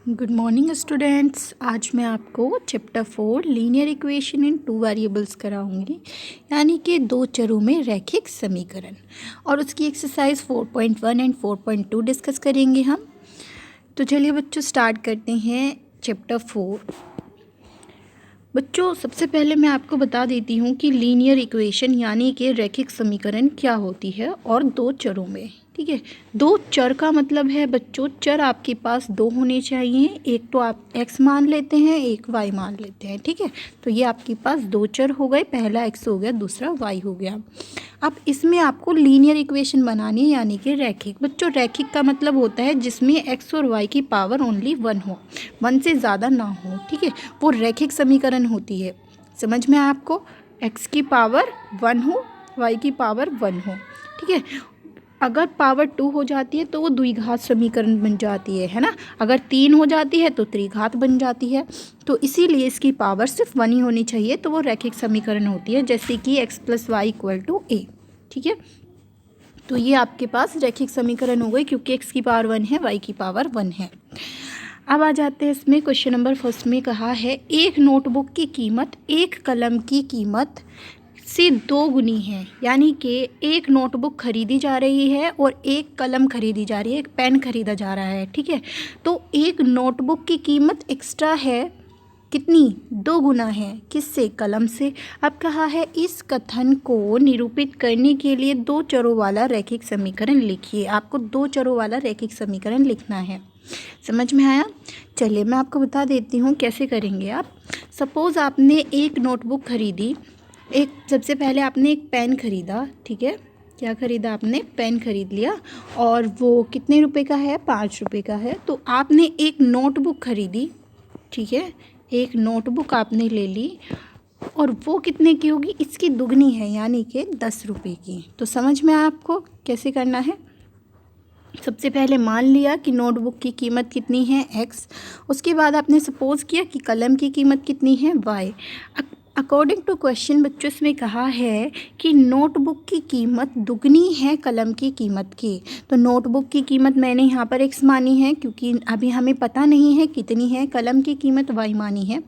Good morning students. आज मैं आपको chapter 4 linear equation in two variables कराऊंगी, यानी कि दो चरों में रैखिक समीकरण, और उसकी एक्सरसाइज 4.1 एंड 4.2 डिस्कस करेंगे हम। तो चलिए बच्चों स्टार्ट करते हैं चैप्टर 4। बच्चों सबसे पहले मैं आपको बता देती हूँ कि लीनियर इक्वेशन यानी कि रैखिक समीकरण क्या होती है और दो चरों में। ठीक है, दो चर का मतलब है बच्चों, चर आपके पास दो होने चाहिए। एक तो आप x मान लेते हैं, एक y मान लेते हैं। ठीक है, तो ये आपके पास दो चर हो गए, पहला x हो गया, दूसरा y हो गया। अब इसमें आपको लीनियर इक्वेशन बनानी है, यानी कि रैखिक। बच्चों रैखिक का मतलब होता है जिसमें x और y की पावर ओनली 1 हो, 1 से ज़्यादा ना हो। ठीक है, वो रैखिक समीकरण होती है। समझ में आया आपको? x की पावर 1 हो, y की पावर 1 हो। ठीक है, अगर पावर 2 हो जाती है तो वो द्विघात समीकरण बन जाती है ना। अगर 3 हो जाती है तो त्रिघात बन जाती है। तो इसीलिए इसकी पावर सिर्फ 1 ही होनी चाहिए, तो वो रैखिक समीकरण होती है, जैसे कि x + y = a। ठीक है, तो ये आपके पास रैखिक समीकरण हो गई, क्योंकि x की पावर 1 है, y की पावर 1 है। अब आ जाते हैं इसमें। क्वेश्चन नंबर फर्स्ट में कहा है एक नोटबुक की कीमत एक कलम की कीमत से 2 गुनी है, यानी कि एक नोटबुक खरीदी जा रही है और एक कलम खरीदी जा रही है, एक पेन खरीदा जा रहा है। ठीक है, तो एक नोटबुक की कीमत एक्स्ट्रा है, कितनी? 2 गुना है। किससे? कलम से। अब कहा है इस कथन को निरूपित करने के लिए दो चरों वाला रैखिक समीकरण लिखिए। आपको दो चरों वाला रैखिक समीकरण लिखना है। समझ में आया? चलिए मैं आपको बता देती हूँ कैसे करेंगे आप। सपोज़ आपने एक नोटबुक खरीदी, सबसे पहले आपने एक पेन ख़रीदा। ठीक है, क्या ख़रीदा आपने? पेन ख़रीद लिया, और वो कितने रुपए का है? 5 रुपये का है। तो आपने एक नोटबुक ख़रीदी। ठीक है, एक नोटबुक आपने ले ली, और वो कितने की होगी? इसकी दुगनी है, यानी कि 10 रुपये की। तो समझ में आया आपको कैसे करना है? सबसे पहले मान लिया कि नोटबुक की कीमत कितनी है? x। उसके बाद आपने सपोज़ किया कि कलम की कीमत कितनी है? y। अकॉर्डिंग टू क्वेश्चन बच्चों इसमें कहा है कि नोटबुक की कीमत दुगनी है कलम की कीमत की। तो नोटबुक की कीमत मैंने यहाँ पर x मानी है, क्योंकि अभी हमें पता नहीं है कितनी है। कलम की कीमत y मानी है,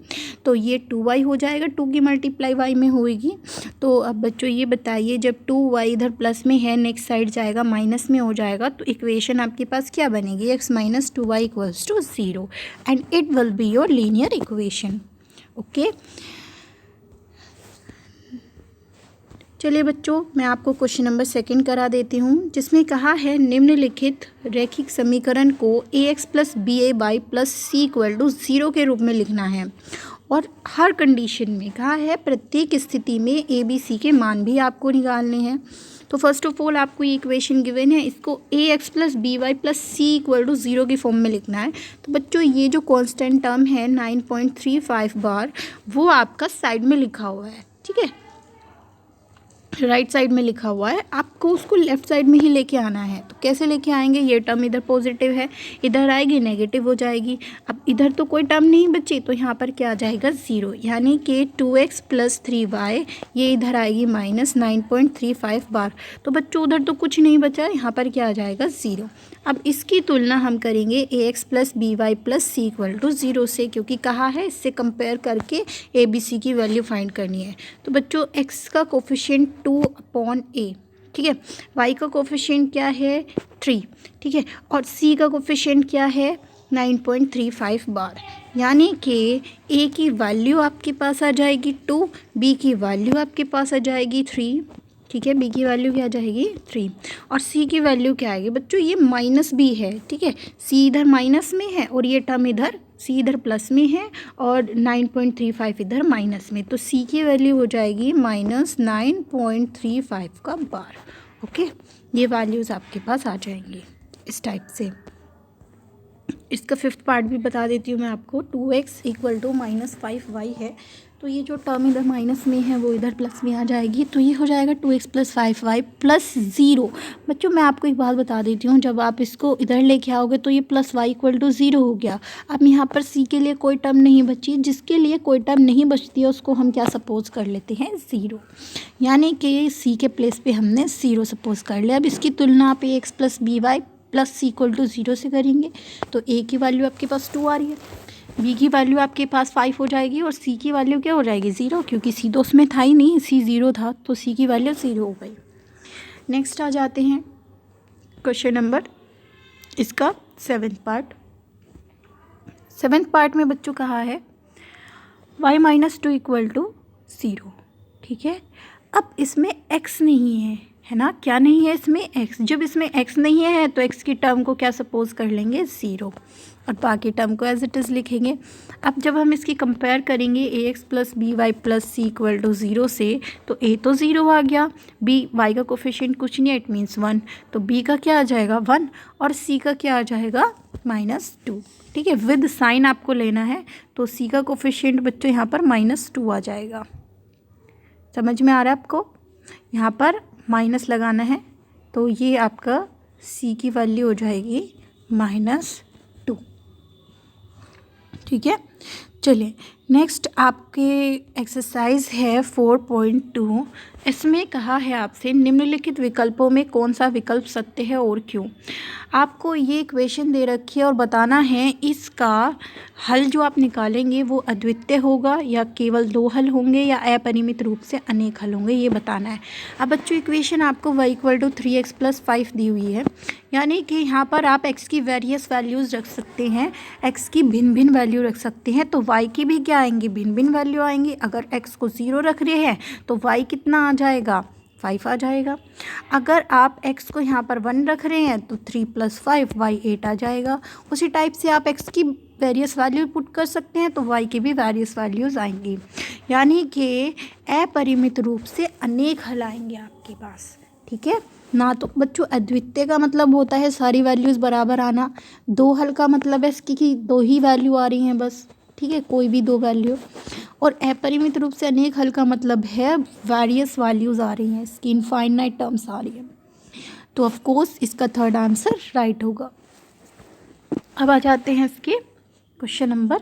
तो ये 2y हो जाएगा, 2 की मल्टीप्लाई y में होएगी। तो अब बच्चों ये बताइए, जब 2y इधर प्लस में है, नेक्स्ट साइड जाएगा माइनस में हो जाएगा, तो इक्वेशन आपके पास क्या बनेगी? x - 2y = 0, and it will be your linear equation. Okay, चलिए बच्चों मैं आपको क्वेश्चन नंबर सेकंड करा देती हूँ, जिसमें कहा है निम्नलिखित रैखिक समीकरण को ax + by + c = 0 के रूप में लिखना है, और हर कंडीशन में कहा है प्रत्येक स्थिति में a b c के मान भी आपको निकालने हैं। तो फर्स्ट ऑफ ऑल आपको ये इक्वेशन गिवन है, इसको ax + by + c = 0 की फॉर्म में लिखना है। तो बच्चों ये जो कांस्टेंट टर्म है 9.35 बार, वो आपका साइड में लिखा हुआ है। ठीक है, राइट साइड में लिखा हुआ है, आपको उसको लेफ्ट साइड में ही लेके आना है। तो कैसे लेके आएंगे? ये टर्म इधर पॉजिटिव है, इधर आएगी नेगेटिव हो जाएगी। अब इधर तो कोई टर्म नहीं बची, तो यहाँ पर क्या आ जाएगा? 0, यानी कि 2x + 3y, ये इधर आएगी -9.35 बार। तो बच्चों उधर तो कुछ नहीं बचा, यहाँ पर क्या आ जाएगा? 0। अब इसकी तुलना हम करेंगे ax + by + c = 0 से, क्योंकि कहा है इससे कंपेयर करके a b c की वैल्यू फाइंड करनी है। तो बच्चों x का कोफिशिएंट 2/a। ठीक है, y का कोफिशिएंट क्या है? 3। ठीक है, और c का कोफिशिएंट क्या है? 9.35 बार, यानी कि a की वैल्यू आपके पास आ जाएगी 2, b की वैल्यू आपके पास आ जाएगी 3। ठीक है, b की वैल्यू क्या आ जाएगी? 3, और c की वैल्यू क्या आएगी? बच्चों ये -b है। ठीक है, c इधर माइनस में है, और ये टर्म इधर c इधर प्लस में है, और 9.35 इधर माइनस में, तो c की वैल्यू हो जाएगी -9.35 का बार। ओके, ये वैल्यूज़ आपके पास आ जाएंगी इस टाइप से। इसका फिफ्थ पार्ट भी बता देती हूँ मैं आपको। 2x = -5y है, तो ये जो टर्म इधर माइनस में है वो इधर प्लस में आ जाएगी, तो ये हो जाएगा 2x + 5y + 0। बच्चों मैं आपको एक बात बता देती हूँ, जब आप इसको इधर लेके आओगे तो ये +y = 0 हो गया। अब यहाँ पर c के लिए कोई टर्म नहीं बची, जिसके लिए कोई टर्म नहीं बचती है उसको हम क्या सपोज कर लेते हैं? 0, यानी कि c के प्लेस पे हमने 0 सपोज कर लिया। अब इसकी तुलना आप ax + by plus c equal to 0 से करेंगे तो ए की वैल्यू आपके पास 2 आ रही है, बी की वैल्यू आपके पास 5 हो जाएगी और सी की वैल्यू क्या हो जाएगी 0, क्योंकि सी तो उसमें था ही नहीं, सी 0 था तो सी की वैल्यू 0 हो गई। नेक्स्ट आ जाते हैं क्वेश्चन नंबर इसका 7th पार्ट। 7th पार्ट में बच्चों कहा है y-2 इक्वल टू 0, ठीक है। अब इसमें x नहीं है ना, क्या नहीं है इसमें x। जब इसमें x नहीं है तो x की टर्म को क्या सपोज कर लेंगे 0 और बाकी टर्म को एज इट इज़ लिखेंगे। अब जब हम इसकी कंपेयर करेंगे ax plus b y plus c equal to 0 से, तो a तो 0 आ गया, b y का कोफिशिएंट कुछ नहीं है, इट मीन्स 1, तो b का क्या आ जाएगा 1 और c का क्या आ जाएगा -2, ठीक है। विद साइन आपको लेना है तो c का कोफिशिएंट बच्चों यहाँ पर -2 आ जाएगा। समझ में आ रहा है आपको, यहाँ पर माइनस लगाना है तो ये आपका c की वैल्यू हो जाएगी -2, ठीक है। चलिए नेक्स्ट आपके एक्सरसाइज है 4.2। इसमें कहा है आपसे निम्नलिखित विकल्पों में कौन सा विकल्प सत्य है और क्यों। आपको ये इक्वेशन दे रखी है और बताना है इसका हल जो आप निकालेंगे वो अद्वितीय होगा या केवल 2 हल होंगे या अपरिमित रूप से अनेक हल होंगे, ये बताना है। अब बच्चों इक्वेशन आपको y equal to 3x plus 5 दी हुई है, यानी कि यहाँ पर आप x की वेरियस वैल्यूज़ रख सकते हैं, x की भिन्न भिन्न वैल्यू रख सकते हैं, तो y की भी क्या आएंगी भिन्न भिन्न वैल्यू आएंगी। अगर x को 0 रख रहे हैं तो y कितना आ जाएगा 5 आ जाएगा। अगर आप x को यहाँ पर 1 रख रहे हैं तो 3 + 5 y 8 आ जाएगा। उसी टाइप से आप x की वेरियस वैल्यू पुट कर सकते हैं तो y की भी वेरियस वैल्यूज़ आएंगी, यानी कि अपरिमित रूप से अनेक हल आएंगे आपके पास, ठीक है ना। तो बच्चों अद्वितीय का मतलब होता है सारी वैल्यूज़ बराबर आना, 2 हल का मतलब है इसकी कि 2 ही वैल्यू आ रही हैं बस, ठीक है, कोई भी 2 वैल्यू। और अपरिमित रूप से अनेक हल का मतलब है वेरियस वैल्यूज़ आ रही हैं, इसकी इनफाइनाइट टर्म्स आ रही हैं, तो ऑफ कोर्स इसका थर्ड आंसर राइट होगा। अब आ जाते हैं इसके क्वेश्चन नंबर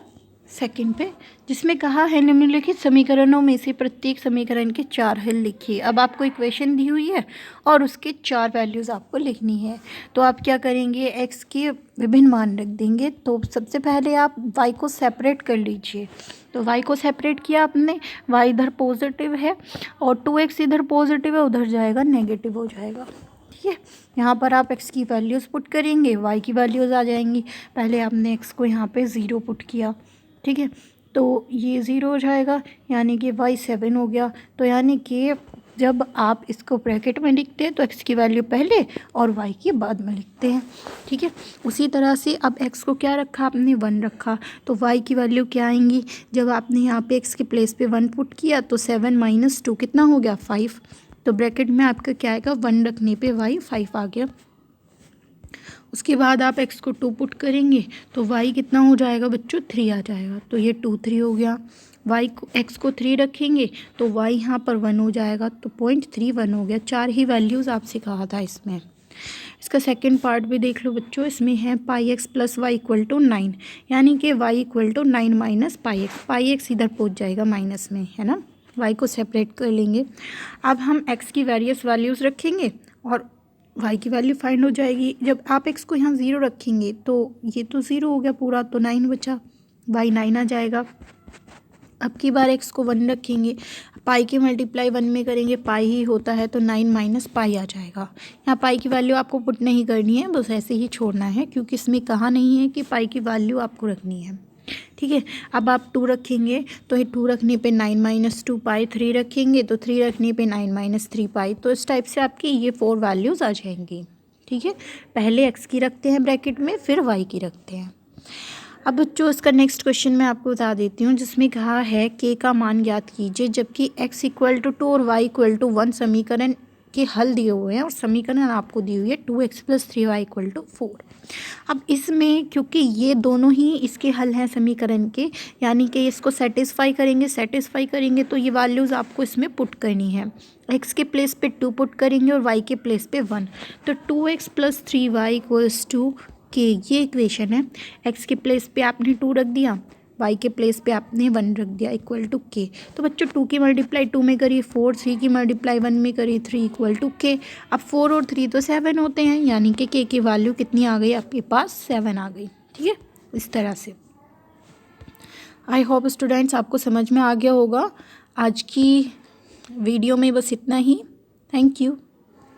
2 पे, जिसमें कहा है निम्नलिखित समीकरणों में से प्रत्येक समीकरण के 4 हल लिखिए। अब आपको इक्वेशन दी हुई है और उसके 4 वैल्यूज़ आपको लिखनी है, तो आप क्या करेंगे x के विभिन्न मान रख देंगे। तो सबसे पहले आप y को सेपरेट कर लीजिए, तो y को सेपरेट किया आपने, y इधर पॉजिटिव है और 2x इधर पॉजिटिव है, उधर जाएगा नेगेटिव हो जाएगा, ठीक है। यहाँ पर आप x की वैल्यूज़ पुट करेंगे, y की वैल्यूज़ आ जाएंगी। पहले आपने x को यहाँ पे 0 पुट किया, ठीक है, तो ये 0 हो जाएगा, यानी कि y 7 हो गया। तो यानी कि जब आप इसको ब्रैकेट में लिखते हैं तो x की वैल्यू पहले और y की बाद में लिखते हैं, ठीक है। उसी तरह से अब x को क्या रखा आपने 1 रखा, तो y की वैल्यू क्या आएंगी, जब आपने यहाँ पे x के प्लेस पे 1 पुट किया तो 7 - 2 कितना हो गया 5, तो ब्रैकेट में आपका क्या आएगा 1 रखने पे y 5 आ गया। उसके बाद आप x को 2 पुट करेंगे तो y कितना हो जाएगा बच्चों 3 आ जाएगा, तो ये 2 3 हो गया। y को x को 3 रखेंगे तो y यहाँ पर 1 हो जाएगा, तो 0.31 हो गया। 4 ही वैल्यूज़ आपसे कहा था इसमें। इसका सेकंड पार्ट भी देख लो बच्चों, इसमें है πx + y = 9, यानी कि y = 9 - πx, πx इधर पहुँच जाएगा माइनस में, है ना। y को सेपरेट कर लेंगे। अब हम x की वेरियस वैल्यूज़ रखेंगे और y की वैल्यू फाइंड हो जाएगी। जब आप x को यहाँ 0 रखेंगे तो ये तो 0 हो गया पूरा, तो 9 बचा, y 9 आ जाएगा। अब की बार x को 1 रखेंगे, पाई के मल्टीप्लाई 1 में करेंगे, पाई ही होता है, तो 9 - पाई आ जाएगा। यहाँ पाई की वैल्यू आपको पुट नहीं करनी है, बस ऐसे ही छोड़ना है, क्योंकि इसमें कहा नहीं है कि पाई की वैल्यू आपको रखनी है, ठीक है। अब आप 2 रखेंगे तो ये 2 रखने पे 9 - 2 पाई, 3 रखेंगे तो 3 रखने पे 9 - 3 पाई, तो इस टाइप से आपकी ये 4 वैल्यूज़ आ जाएंगी, ठीक है। पहले x की रखते हैं ब्रैकेट में, फिर y की रखते हैं। अब बच्चों इसका नेक्स्ट क्वेश्चन मैं आपको बता देती हूँ, जिसमें कहा है k का मान ज्ञात कीजिए जबकि x = 2 और y = 1 समीकरण के हल दिए हुए हैं और समीकरण आपको दी हुई है 2x + 3y = 4। अब इसमें क्योंकि ये दोनों ही इसके हल हैं समीकरण के, यानी कि इसको सेटिस्फाई करेंगे तो ये वैल्यूज़ आपको इसमें पुट करनी है। x के प्लेस पे 2 पुट करेंगे और y के प्लेस पे 1, तो 2x + 3y = k, ये इक्वेशन है। x के प्लेस पे आपने 2 रख दिया, वाई के प्लेस पे आपने 1 रख दिया इक्वल टू के। तो बच्चों 2 की मल्टीप्लाई 2 में करी 4, 3 की मल्टीप्लाई 1 में करी 3 इक्वल टू के। अब 4 और 3 तो 7 होते हैं, यानी कि के की वैल्यू कितनी आ गई आपके पास, 7 आ गई। ठीक है, इस तरह से। आई होप स्टूडेंट्स आपको समझ में आ गया होगा। आज की वीडियो में बस इतना ही। Thank you.